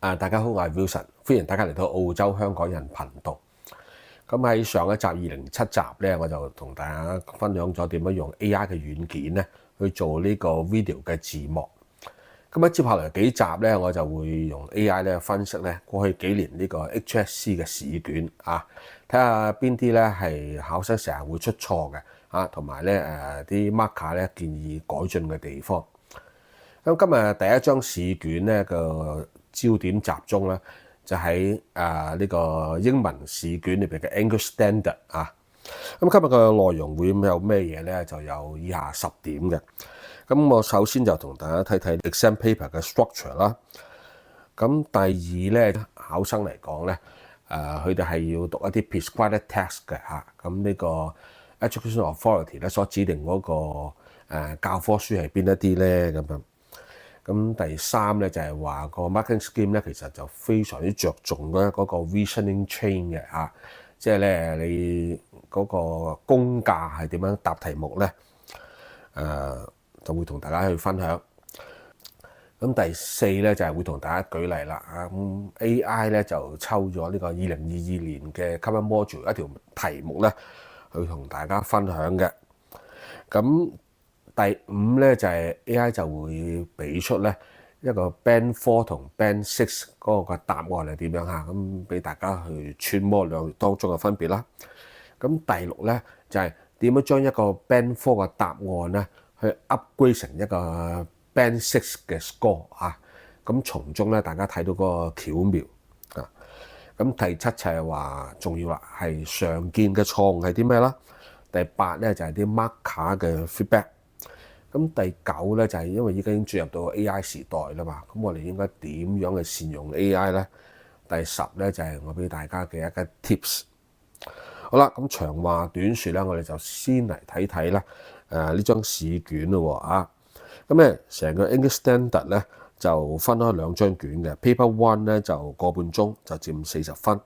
大家好，我係 Wilson，歡迎大家嚟到澳洲香港人頻道。咁喺上一集207集咧，我就同大家分享咗點樣用 AI 嘅軟件咧去做呢個 video 嘅字幕。咁喺接下來幾集咧，我就會用 AI 咧分析咧過去幾年呢個 HSC 嘅試卷啊，睇下邊啲咧係考生成日會出錯嘅啊，同埋咧啲 marker 咧建議改進嘅地方。咁今日第一張試卷咧個焦點集中咧，就喺呢個英文試卷裏邊嘅 English Standard 啊。咁今日嘅內容會有咩嘢咧？就有以下10點嘅。咁我首先就同大家睇睇 exam paper 嘅 structure 啦。咁第二咧，考生嚟講咧，佢哋係要讀一啲 prescribed text 嘅嚇。咁呢個 Education Authority 咧所指定嗰個教科書係邊一啲咧咁樣。咁第三咧就係話個 marking scheme 咧其實就非常之着重咧嗰個 reasoning chain 嘅嚇，即係咧你嗰個公價係點樣答題目咧，就會同大家去分享。咁第四咧就係會同大家舉例啦嚇，咁 AI 咧就抽咗呢個2022年嘅 Common Module 一條題目咧去同大家分享嘅。咁第5咧就係 AI 就會俾出咧一個 Band 4同 Band 6嗰個答案係點樣嚇，咁俾大家去揣摩兩當中嘅分別啦。咁第6咧就係點樣將一個 Band 4嘅答案咧去 upgrade 成一個 Band 6嘅 score 啊，咁從中咧大家睇到嗰個巧妙啊。咁第7就係話重要啦，係常見嘅錯誤係啲咩啦？第8咧就係啲 marker 嘅 feedback。咁第9咧就係因為依家已經進入到 AI 時代啦嘛，咁我哋應該點樣去善用 AI 咧？第10咧就係我俾大家嘅一個 tips。好啦，咁長話短説咧，我哋就先嚟睇睇啦。呢張試卷咯啊，咁咧成個 English Standard 咧就分開2張卷嘅 ，Paper 1咧就個半鐘就佔40分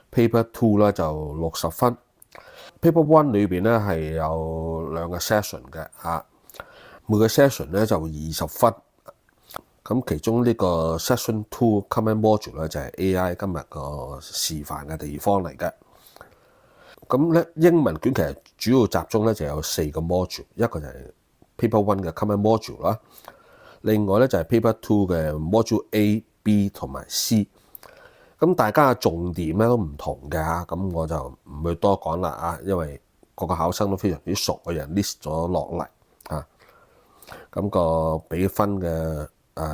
，Paper 2咧就60分。Paper 1裏邊咧係有2個 session 嘅嚇。每個 session 咧就20分，咁其中呢個 session 2 common module 咧就係 AI 今日個示範嘅地方嚟嘅。咁咧英文卷其實主要集中咧就有4個 module， 一個就係 paper 1嘅 common module 啦，另外咧就係 paper 2嘅 module A、B 同埋 C。咁大家嘅重點咧都唔同嘅嚇，咁我就唔會多講啦啊，因為個個考生都非常之熟嘅人 list 咗落嚟啊。咁個比分嘅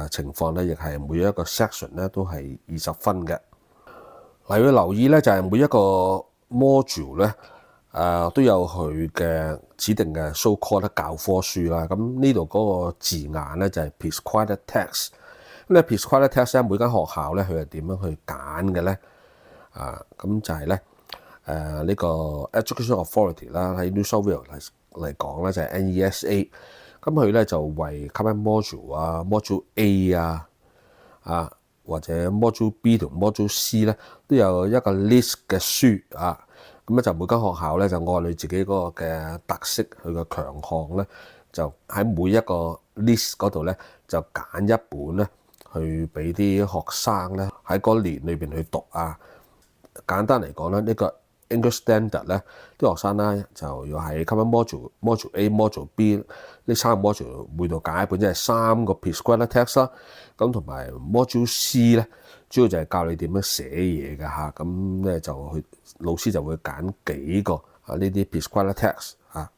情況咧，亦係每一個 section 咧都係20分嘅。嗱，要留意咧，就係每一個 module 咧都有佢嘅指定嘅 so-called 教科書啦。咁呢度嗰個字眼咧就係 prescribed text。咁咧 prescribed text 咧，每間學校咧佢係點樣去揀嘅咧？咁就係咧呢個 Education Authority 啦，喺 New South Wales 嚟講咧就係 NESA。咁佢咧就為 common module 啊、module A 或者 module B 同 module C 咧都有一個 list 嘅書啊。咁咧就每間學校咧就按你自己嗰個嘅特色，佢嘅強項咧，就喺每一個 list 嗰度咧就揀一本咧去俾啲學生咧喺嗰年裏邊去讀啊。簡單嚟講咧，呢個English Standard 咧，啲學生咧就要喺 Common Module、Module A、Module B 呢3個 module 每度揀一本，即係3個 prescribed text 啦。咁同埋 Module C 咧，主要就係教你點樣寫嘢嘅嚇。咁咧就去老師就會揀幾個呢啲 prescribed text 嚇。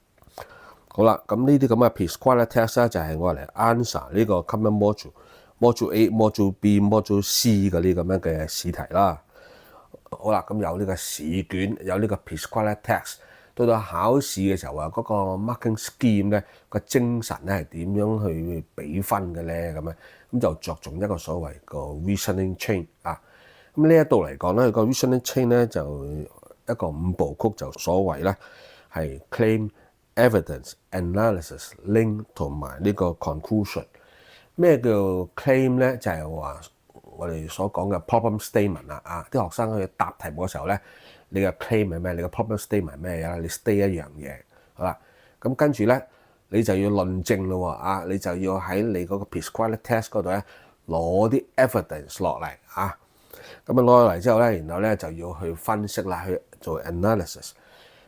好啦，咁呢啲咁嘅 prescribed text 咧就係我嚟 answer 呢個 Common Module、Module A、Module B、Module C 嗰啲咁樣嘅試題啦。好啦，咁有呢個試卷，有呢個 prescribed text， 到考試嘅時候嗰個 marking scheme 咧個精神咧係點樣去俾分嘅咧？咁就着重一個所謂個 reasoning chain 啊。咁呢一度嚟講咧，個 reasoning chain 咧就一個5部曲，就所謂咧係 claim、evidence、analysis、link 同埋呢個 conclusion。咩叫 claim 咧？就係話我哋所講嘅 problem statement 啦，啲學生去答題目嘅時候咧，你嘅 claim 係咩？你嘅 problem statement 係咩嘢？你 state 一樣嘢，好啦，咁跟住咧你就要論證咯喎，你就要喺你嗰個 prescribed text 嗰度咧攞啲 evidence 落嚟啊。咁攞落嚟之後咧，然後咧就要去分析啦，去做 analysis。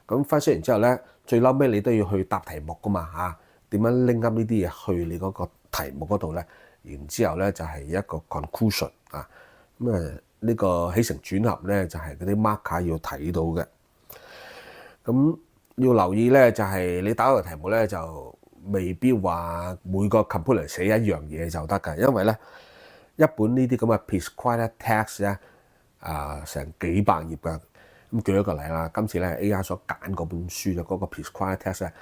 咁分析完之後咧，最嬲尾你都要去答題目噶嘛嚇？點樣拎啱呢啲嘢去你嗰個題目嗰度咧？然之後咧就係一個 conclusion 啊。咁呢個起承轉合咧就係嗰啲 marker 要睇到嘅。咁要留意咧就係你打個題目咧就未必話每個 component 寫一樣嘢就得㗎，因為咧一本呢啲咁嘅 prescribed text 咧成幾百頁㗎。咁舉一個例啦，今次咧 AI 所揀嗰本書嘅嗰個 prescribed text 咧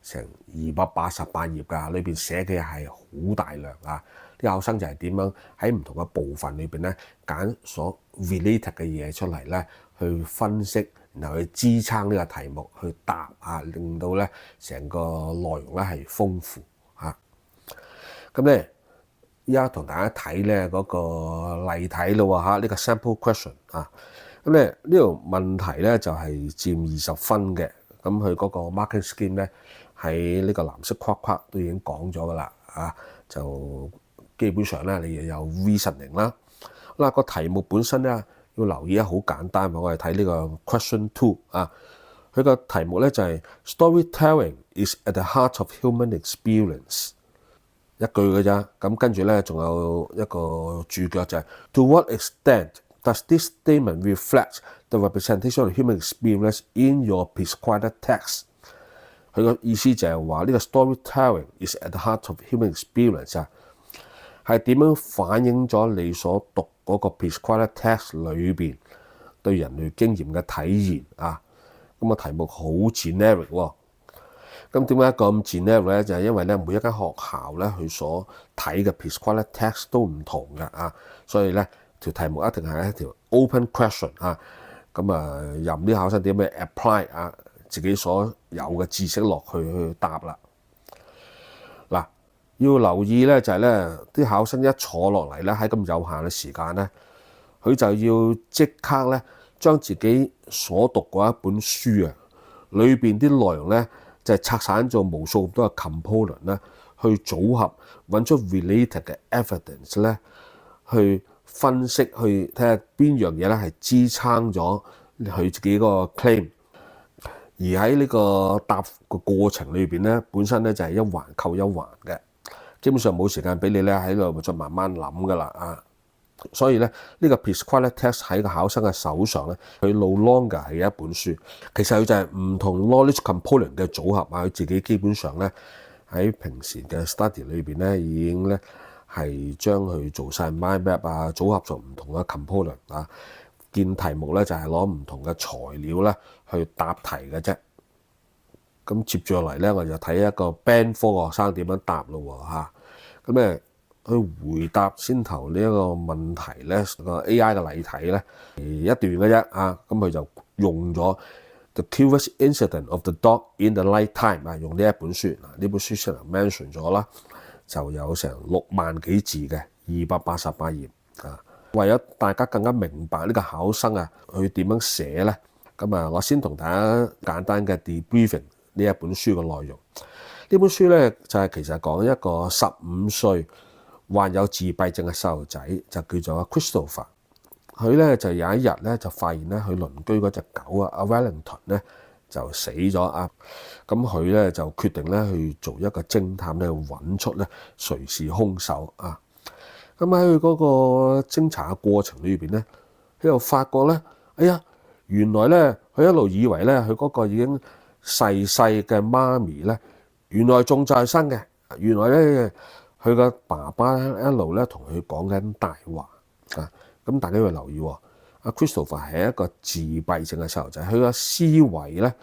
成288頁㗎，裏邊寫嘅係好大量啊！啲考生就係點樣喺唔同嘅部分裏邊咧揀所 related 嘅嘢出嚟咧，去分析，然後去支撐呢個題目去答啊，令到咧成個內容咧係豐富嚇。咁咧依家同大家睇咧嗰個例題咯嚇，呢個 sample question 啊。咁咧呢條問題咧就係佔20分嘅，咁佢嗰個 marking scheme 咧喺呢個藍色框框都已經講咗噶啦啊，就基本上咧你有 reasoning 啦。嗱個題目本身咧要留意啊，好簡單，我哋睇呢個 question 2啊，佢個題目咧就係 storytelling is at the heart of human experience， 一句嘅咋，咁跟住咧仲有一個注腳就係 to what extent does this statement reflect the representation of human experience in your prescribed text？ 佢個意思就係話呢個 storytelling is at the heart of human experience 啊，係點樣反映咗你所讀嗰個 prescribed text 裏邊對人類經驗嘅體驗啊？咁個題目好 generic 喎。咁點解咁 generic 咧？就係因為咧每一間學校咧佢所睇嘅 prescribed text 都唔同嘅啊，所以咧條題目一定係一條 open question 啊。咁任啲考生點樣 apply 啊自己所有嘅知識落去答啦。嗱，要留意咧就係咧啲考生一坐落嚟咧喺咁有限嘅時間咧，佢就要即刻咧將自己所讀嗰一本書啊裏邊啲內容咧就係拆散做無數咁多嘅 component 咧，去組合揾出 related 嘅 evidence 咧，去分析去睇下邊樣嘢咧係支撐咗佢自己個 claim。而喺呢個答個過程裏邊咧，本身咧就係一環扣一環嘅，基本上冇時間俾你咧喺度再慢慢諗噶啦啊！所以咧呢個 prescribed text 喺個考生嘅手上咧，佢 no longer 係一本書，其實佢就係唔同 knowledge component 嘅組合啊！佢自己基本上咧喺平時嘅 study 裏邊咧已經咧係將佢做晒 mind map 啊，組合做唔同嘅 component 啊。見題目咧就係攞唔同嘅材料咧去答題嘅啫。咁接住落嚟咧，我就睇一個 Band 科學生點樣答咯喎嚇。咁咧去回答先頭呢一個問題咧，個 AI 嘅例題咧一段嘅啫啊。咁佢就用咗 The Curious Incident of the Dog in the Night Time 啊，用呢一本書嗱，呢本書先頭 mention 咗啦，就有成6萬幾字嘅288頁啊。為咗大家更加明白呢個考生啊，佢點樣寫咧？咁我先同大家簡單嘅 debriefing 呢一本書嘅內容。呢本書咧就係其實講一個15歲患有自閉症嘅細路仔，就叫做 Christopher。佢咧就有一日咧就發現咧佢鄰居嗰隻狗啊，阿 Wellington 咧就死咗啊。咁佢咧就決定咧去做一個偵探咧，揾出咧誰是兇手啊。咁喺佢嗰個偵查嘅過程裏邊咧，佢又發覺咧，哎呀，原來咧佢一路以為咧佢嗰個已經逝世嘅媽咪咧，原來仲在生嘅。原來咧佢個爸爸一路咧同佢講緊大話啊！咁大家要留意喎，阿 Christopher 係一個自閉症嘅細路仔，佢個思維咧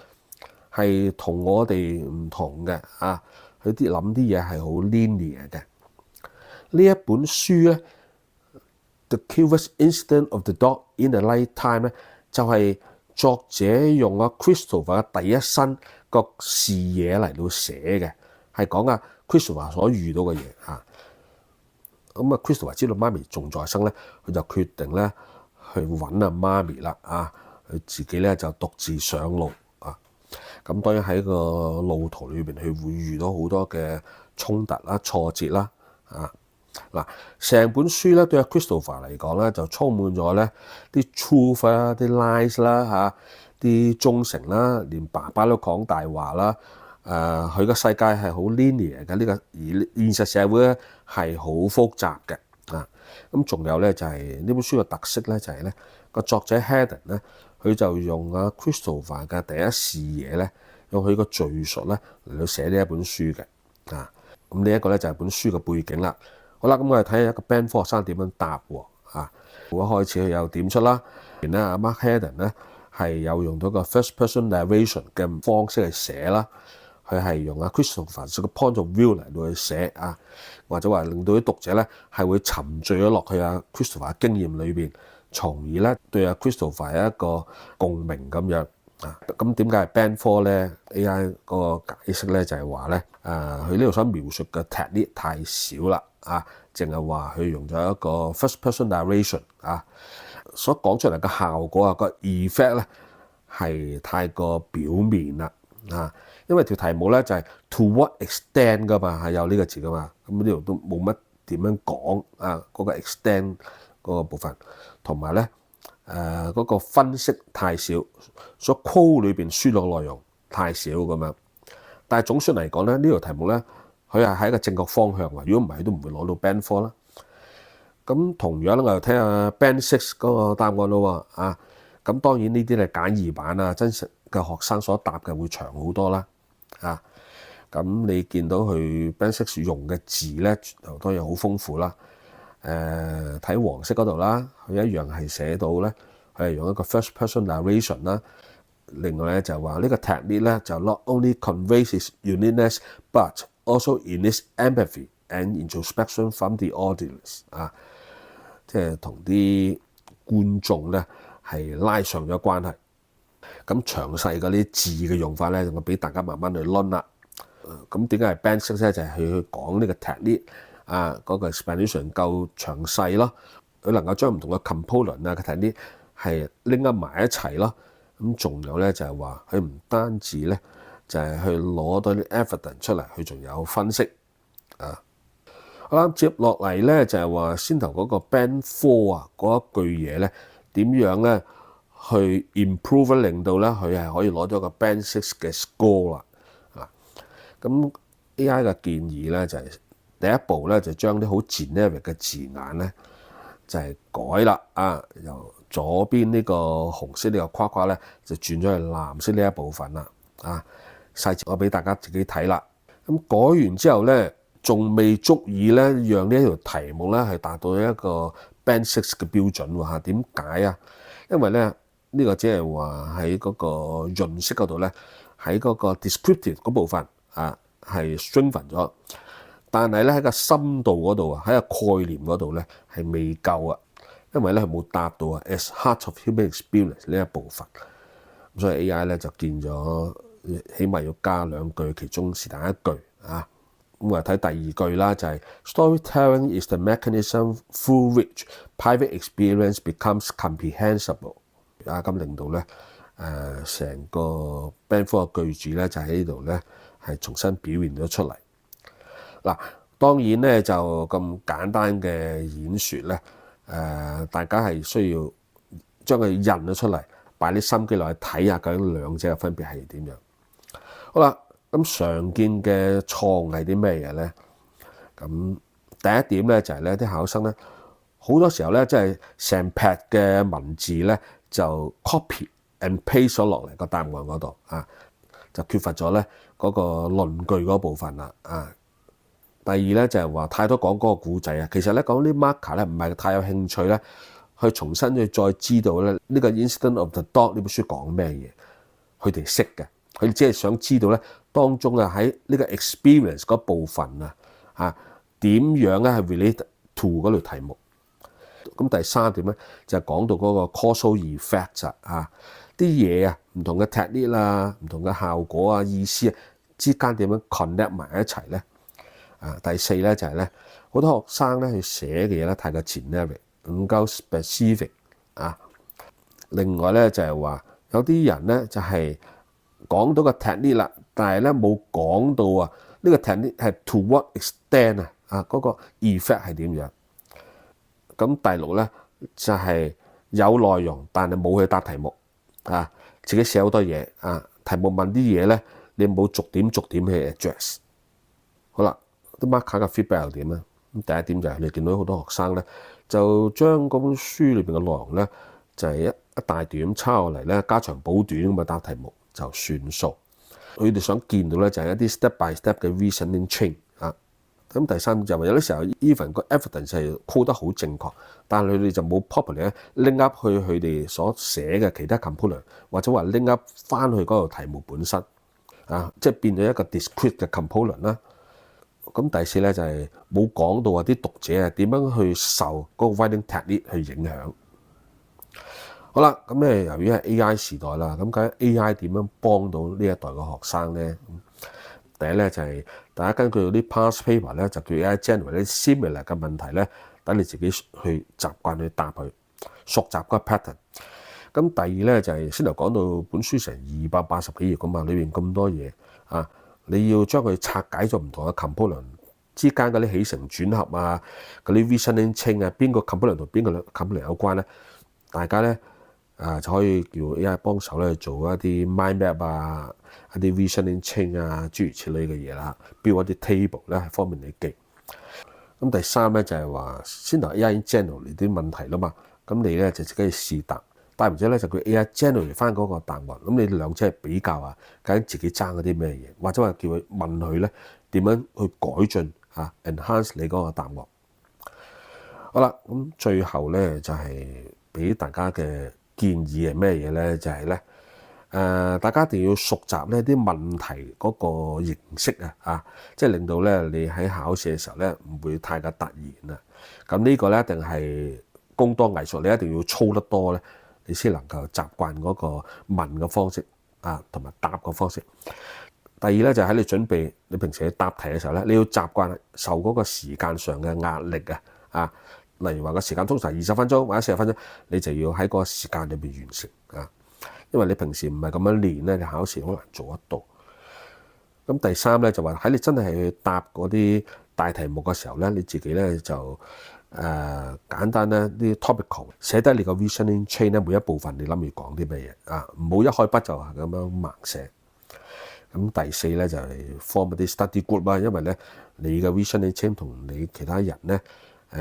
係同我哋唔同嘅啊！佢啲諗啲嘢係好 linear 嘅。呢一本書咧，《The Curious Incident of the Dog in the Night Time》咧，就係作者用阿 Christopher 嘅第一身個視野嚟到寫嘅，係講阿 Christopher 所遇到嘅嘢啊。咁Christopher 知道媽咪仲在生咧，佢就決定咧去揾阿媽咪啦啊！佢自己咧就獨自上路啊。咁當然喺個路途裏邊，佢會遇到好多嘅衝突啦、挫折啦啊。嗱，成本書咧對阿 Christopher 嚟講咧就充滿咗咧啲 truth 啦、啲 lies 啦嚇、啲忠誠啦，連爸爸都講大話啦。佢個世界係好 linear 嘅，呢個而現實社會咧係好複雜嘅啊。咁仲有咧就係呢本書嘅特色咧就係咧個作者 Haddon 咧，佢就用阿 Christopher 嘅第一視野咧，用佢個敘述咧嚟到寫呢一本書嘅啊。咁呢一個咧就係本書嘅背景啦。好啦，咁我哋睇下一個 Band 4學生點樣答喎啊。一開始佢又點出啦，然後咧阿 Mark Haddon 咧係有用到個 first person narration 嘅方式去寫啦。佢係用阿 Christopher 個 point of view 嚟到去寫啊，或者話令到啲讀者咧係會沉醉咗落去阿 Christopher 嘅經驗裏邊，從而咧對阿 Christopher 有一個共鳴咁樣啊。咁點解係 Band 4咧 ？AI 嗰個解釋咧就係話咧，佢呢度所描述嘅 technique 太少啦啊，淨係話佢用咗一個 first person narration 啊，所講出嚟嘅效果啊個 effect 咧係太過表面啦啊。因為條題目咧就係 to what extent 噶嘛，係有呢個字噶嘛，咁呢度都冇乜點樣講啊嗰個 extent 嗰個部分，同埋咧嗰個分析太少，所 quote 裏邊輸落內容太少咁樣。但係總算嚟講咧，呢條題目咧佢係喺一個正確方向喎，如果唔係都唔會攞到 Band 4啦。咁同樣咧，我又睇下 Band 6嗰個答案咯喎啊。咁當然呢啲係簡易版啊，真實嘅學生所答嘅會長好多啦。啊，咁你見到佢 Band 6用嘅字咧，當然好豐富啦。睇黃色嗰度啦，佢一樣係寫到咧，佢係用一個 first person narration 啦。另外咧就話呢個 technique 咧就 not only conveys its uniqueness but also in its empathy and introspection from the audience 啊，即係同啲觀眾咧係拉上咗關係。咁詳細嗰啲字嘅用法咧，我俾大家慢慢去論啦。咁點解係 Band 6咧？就係去講呢個 technique 啊，嗰個 explanation 夠詳細咯。佢能夠將唔同嘅 component 啊嘅 technique 係拎埋一齊咯。咁仲有咧就係話佢唔單止咧就係去攞到啲 evidence 出嚟，佢仲有分析啊。好啦，接落嚟咧就係話先頭嗰個 Band 4啊嗰一句嘢咧點樣咧？去 improve 令到咧佢係可以攞到個 Band 6嘅 score 啦啊！咁 AI 嘅建議咧就係第一步咧就將啲好 generic 嘅字眼咧就係改啦啊！由左邊呢個紅色呢個框框咧就轉咗去藍色呢一部分啦啊！細節我俾大家自己睇啦。咁改完之後咧仲未足以咧讓呢一條題目咧係達到一個 Band 6嘅標準喎嚇？點解啊？因為咧呢個只係話喺嗰個潤色嗰度咧，喺嗰個 descriptive 嗰部分啊係 strengthen 咗，但係咧喺個深度嗰度啊，喺個概念嗰度咧係未夠啊，因為咧佢冇答到啊 as heart of human experience 呢一部分，咁所以 AI 咧就見咗起碼要加兩句，其中是但一句啊。咁我睇第二句啦，就係 storytelling is the mechanism through which private experience becomes comprehensible。啊，咁令到咧成個 Band 4嘅句子咧就喺呢度咧係重新表現咗出嚟。嗱，當然咧就咁簡單嘅演說咧，大家係需要將佢印咗出嚟，擺啲心機落去睇下究竟兩者嘅分別係點樣。好啦，咁常見嘅錯誤係啲咩嘢咧？咁第一點咧就係咧啲考生咧好多時候咧即係成劈嘅文字咧就 copy and paste 咗落嚟個答案嗰度啊，就缺乏咗咧嗰個論據嗰部分啦啊。第二咧就係話太多講嗰個故仔啊，其實咧講啲 marker 咧唔係太有興趣咧，去重新去再知道咧呢個 Incident of the Dog 呢本書講咩嘢，佢哋識嘅，佢哋只係想知道咧當中啊喺呢個 experience 嗰部分啊點樣咧係 related to 嗰條題目。咁第三點咧就係講到嗰個 causal effect 啊，啲嘢啊唔同嘅 technique 啦、唔同嘅效果啊、意思啊之間點樣 connect 埋一齊咧？啊，第四咧就係咧好多學生咧去寫嘅嘢咧太過 generic，唔夠 specific 啊。另外咧就係話有啲人咧就係講到個 technique 啦，但係咧冇講到啊呢個 technique 係 to what extent 嗰個 effect 係點樣。咁第六咧就係有內容，但係冇去答題目自己寫好多嘢題目問啲嘢咧，你冇逐點去 address。好啦，啲 marker 嘅 feedback 又點咧？咁第一點就係你見到好多學生咧，就將嗰本書裏邊嘅內容咧，就係一大段咁抄落嚟咧，加長補短咁答題目就算數。佢哋想見到咧就係一啲 step by step 嘅 reasoning chain 咁第三就係有啲時候 even 個 evidence 係 call 得好正確，但係佢哋就冇 properly link up 去佢哋所寫嘅其他 component， 或者話 link up 翻去嗰個題目本身即係變咗一個 discrete 嘅 component 啦。咁第四咧就係冇講到啲讀者點樣去受嗰個 writing technique 去影響。好啦，咁咧由於係 AI 時代啦，咁究竟 AI 點樣幫到呢一代嘅學生咧？第一咧就係大家根據啲 past paper 咧，就叫 AI generate 啲 similar 嘅問題咧，等你自己去習慣去答佢，熟習個 pattern。咁第二咧就係先頭講到本書成280幾頁㗎嘛，裏邊咁多嘢你要將佢拆解咗唔同嘅 component 之間嗰啲起承轉合嗰啲 reasoning chain 邊個 component 同邊個 component 有關咧？大家咧就可以叫 AI 幫手咧做一啲 mind map一啲 reasoning chain 諸如此類嘅嘢啦，build 一啲 table 咧係方便你記。咁第三咧就係話先頭 AI generate 啲問題啦嘛，咁你咧就自己去試答，答完之後咧就叫 AI generate 翻嗰個答案。咁你兩者係比較究竟自己爭嗰啲咩嘢，或者話叫佢問佢咧點樣去改進enhance 你嗰個答案。好啦，咁最後咧就係俾大家嘅建議係咩嘢咧？就係咧大家一定要熟習呢啲問題嗰個形式即係令到咧你喺考試嘅時候咧唔會太過突然咁呢個咧一定係工多藝熟，你一定要操得多咧，你先能夠習慣嗰個問嘅方式同埋答嘅方式。第二咧就喺你準備你平時去答題嘅時候咧，你要習慣受嗰個時間上嘅壓力例如話個時間通常20分鐘或者40分鐘，你就要喺個時間裏邊完成因為你平時唔係咁樣練咧，你考試好難做得到。咁第三咧就話喺你真係去答嗰啲大題目嘅時候咧，你自己咧就簡單咧啲 topical 寫低你個 reasoning chain 咧，每一部分你諗住講啲咩嘢唔好一開筆就係咁樣盲寫。咁第四咧就係 form 一啲 study group 因為咧你嘅 reasoning chain 同你其他人咧可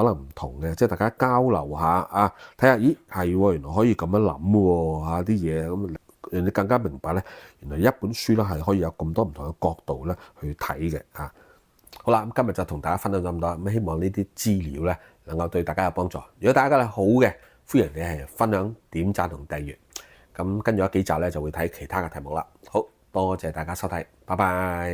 能唔同嘅，即係大家交流下睇下，咦係喎，原來可以咁樣諗喎啲嘢，咁你更加明白咧，原來一本書咧係可以有咁多唔同嘅角度咧去睇嘅好啦，咁今日就同大家分享咗咁多，咁希望呢啲資料咧能夠對大家有幫助。如果大家覺得好嘅，歡迎你係分享、點讚同訂閱。咁跟住有幾集咧就會睇其他嘅題目啦。好多謝大家收睇，拜拜。